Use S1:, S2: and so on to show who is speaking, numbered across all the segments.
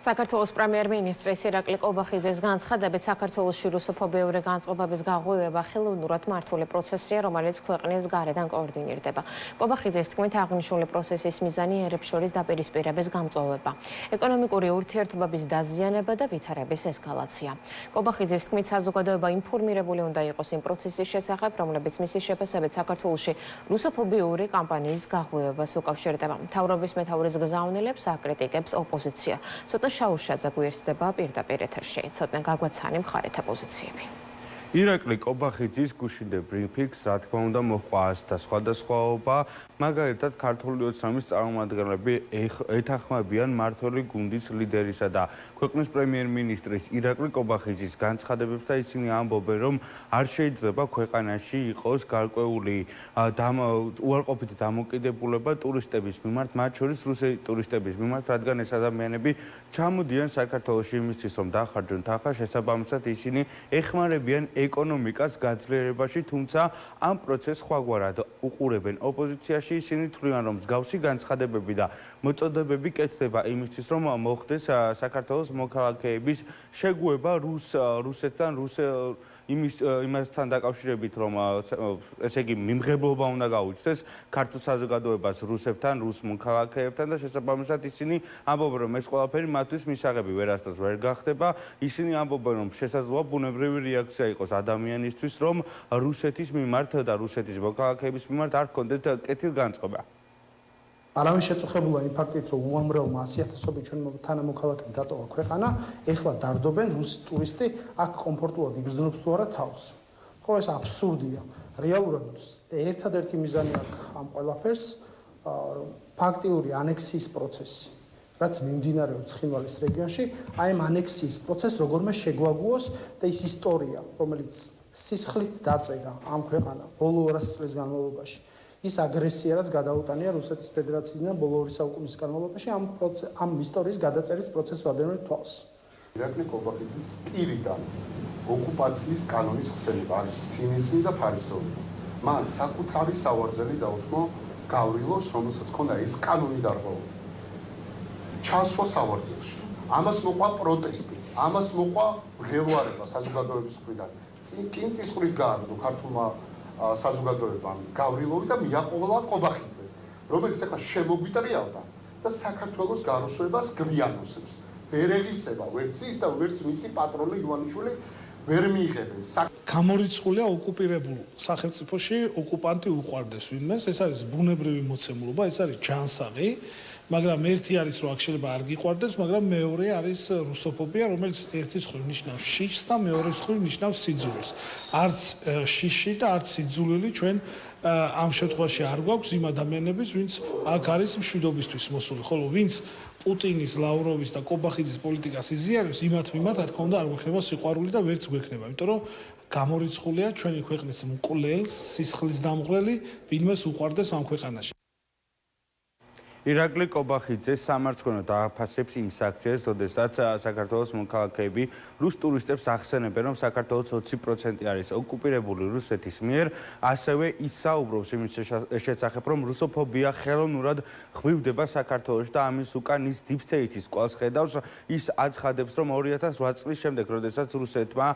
S1: საქართველოს პრემიერ-მინისტრის ირაკლი კობახიძის განცხადებით, საქართველოში რუსოფობიური განწყობების გაღვივება ხელოვნურად მართული პროცესია, რომელიც ქვეყნის გარედან კოორდინირდება. კობახიძის თქმით, აღნიშნული პროცესის მიზანი ერებს შორის დაპირისპირების გამწვავება, ეკონომიკური ურთიერთობების დაზიანება და ვითარების ესკალაცია. კობახიძის თქმით, საზოგადოება ინფორმირებული უნდა იყოს იმ პროცესის შესახებ, რომლებიც მისი შეფასებით საქართველოში რუსოფობიური კამპანიის გაღვივებას უკავშირდება. მთავრობის მეთაურის გზავნილებს აკრიტიკებს ოპოზიცია. შაუშაძე გვერდება პირდაპირ ეთერში. ცოტნე გაგვაცანი მხარეთა პოზიციები.
S2: ირაკლი კობახიძის გუშინდე ბრიფინგს, რა თქმა უნდა, მოჰყვა ასთა სხვადასხვაობა, მაგალითად, ქართული ოცნების წარმომადგენლები ეთანხმებიან მმართველი გუნდის ლიდერისა და ქვეყნის პრემიერ-მინისტრის ირაკლი კობახიძის განცხადებებს და ისინი ამბობენ, რომ არ შეიძლება ქვეყანაში იყოს გარკვეული უარყოფითი დამოკიდებულება ტურისტების მიმართ, მათ შორის რუსი ტურისტების მიმართ, რადგან ეს ადამიანები ჩამოდიან საქართველოში იმისთვის, რომ დახარჯონ თანხა, შესაბამისად ისინი ეხმარებიან ეკონომიკას გაძლიერებაში, თუმცა ამ პროცესს სხვაგვარად უყურებენ ოპოზიციაში. ისინი თვლიან, რომ მსგავსი განცხადებები და მოწოდებები კეთდება იმისთვის, რომ მოხდეს საქართველოს მოქალაქეების შეგუება რუსეთთან, იმასთან დაკავშირებით, რომ ესე იგი მიმღებლობა უნდა გაუჩნდეს ქართულ საზოგადოებას რუსებთან, რუს მოქალაქეებთან და შესაბამისად ისინი ამბობენ, რომ ეს ყველაფერი მათთვის მისაღები ვერასდროს ვერ გახდება. ისინი ამბობენ, რომ შესაძლოა ბუნებრივი რეაქცია იყოს ადამიანისთვის, რომ რუსეთის მიმართ და რუსეთის მოქალაქეების მიმართ არ ჰქონდეთ კეთილგანწყობა.
S3: არავინ შეწუხებულა იმ ფაქტით, რომ უამრავმა 100,000-ობით ჩვენი თანამოქალაქემ დატოვა ქვეყანა, ეხლა დარდობენ რუსი ტურისტი აქ კომფორტულად იგრძნობს თუ არა თავს. ხო, ეს აბსურდია. რეალურად ერთადერთი მიზანი აქვს ამ ყველაფერს, რომ ფაქტიური ანექსიის პროცესი, რაც მიმდინარეობს ცხინვალის რეგიონში, აი ამ ანექსიის პროცესს როგორმე შეგვაგუოს და ის ისტორია, რომელიც სისხლით დაწერა ამ ქვეყანამ ბოლო 200 წლის განმავლობაში, ის აგრესია, რაც გადაუტანია რუსეთის ფედერაციიდან ბოლო 2 საუკუნის განმავლობაში, ამ ისტორიის გადაწერის პროცესს ვადევნებთ თვალს.
S4: ირაკლი კობახიძის პირიდან ოკუპაციის კანონის ხსენება არის ცინიზმი და ფარისეობა. მან საკუთარი სავარძელი დაუთმო გავრილოს, რომელსაც ჰქონდა ეს კანონი დარღვეული. ჩასვა სავარძელში. ამას მოყვა პროტესტი, ამას მოყვა ღელვარება საზოგადოების მხრიდან. კინწისყრით გააგდო ქართულმა საზოგადოებამ გავრილოვი და მიაყოლა კობახიძე, რომელიც ახლა შემოგვიტრიალდა და საქართველოს გაროშვებას გვიანოსებს. ვერ ეღირსება ვერც ის და ვერც მისი პატრონი ივანიშვილი ვერ მიიღებენ.
S5: გამორიცხულია ოკუპირებულ სახელმწიფოში ოკუპანტი უყვარდეს ვინმეს, ეს არის ბუნებრივი მოცემულობა, ეს არის ჯანსაღი, მაგრამ ერთი არის რომ აქ შეიძლება არ გიყვარდეს, მაგრამ მეორე არის რუსოფობია, რომელიც ერთი მხრივ ნიშნავს შიშს და მეორე მხრივ ნიშნავს სიძულვილს. არც შიში და არც სიძულვილი ჩვენ ამ შემთხვევაში არ გვაქვს იმ ადამიანების, ვინც აქ არის მშვიდობისთვის მოსული, ხოლო ვინც პუტინის, ლავროვის და კობახიძის პოლიტიკას იზიარებს, იმათ მიმართ, რა თქმა უნდა, არ გვექნება სიყვარული და ვერც გვექნება, იმიტომ რომ გამორიცხულია ჩვენი ქვეყნის მკვლელს, სისხლის დამღვრელი, ვინმეს უყვარდეს ამ ქვეყანაში.
S2: ირაკლი კობახიძე სამარცხვინო დააფასებს იმ საქციას, როდესაც საქართველოს მოქალაქეები რუს ტურისტებს ახსენებენ, რომ საქართველოს 20% არის ოკუპირებული რუსეთის მიერ, ასევე ისაუბრობს იმის შესახებ, რომ რუსოფობია ხელოვნურად ღვივდება საქართველოში და ამის უკან ის deep state-ის კვალს ხედავს. ის აცხადებს, რომ 2008 წლის შემდეგ, როდესაც რუსეთმა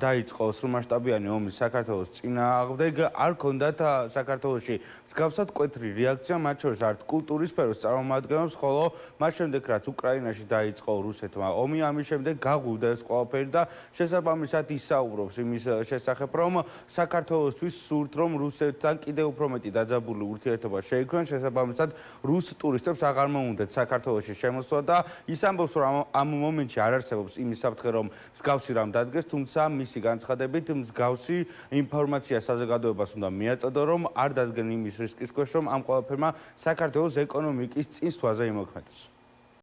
S2: დაიწყო სრულმასშტაბიანი ომი საქართველოს წინააღმდეგ, არ ჰქონდათ საქართველოში მსგავსად მკვეთრი რეაქცია, მათ შორის არც კულტურის წარმომადგენლებს, ხოლო მას შემდეგ, რაც უკრაინაში დაიწყო რუსეთმა ომი, ამის შემდეგ გაღვივდა ეს ყველაფერი და შესაბამისად ისაუბრობს იმის შესახებ, რომ საქართველოსთვის სურთ, რომ რუსეთთან კიდევ უფრო მეტი დაძაბული ურთიერთობა შეიქმნას, შესაბამისად რუს ტურისტებს აღარ მოუნდათ საქართველოში შემოსვლა და ის ამბობს, რომ ამ მომენტში არ არსებობს იმის საფრთხე, რომ მსგავსი რამ დადგეს, თუმცა მისი განცხადებით მსგავსი ინფორმაცია საზოგადოებას უნდა მიაწოდო, რომ არ დადგენ იმის რისკის ქვეშ, რომ ამ ყველაფერმა საქართველოს ეკონომიკის წინსვლაზე იმოქმედოს.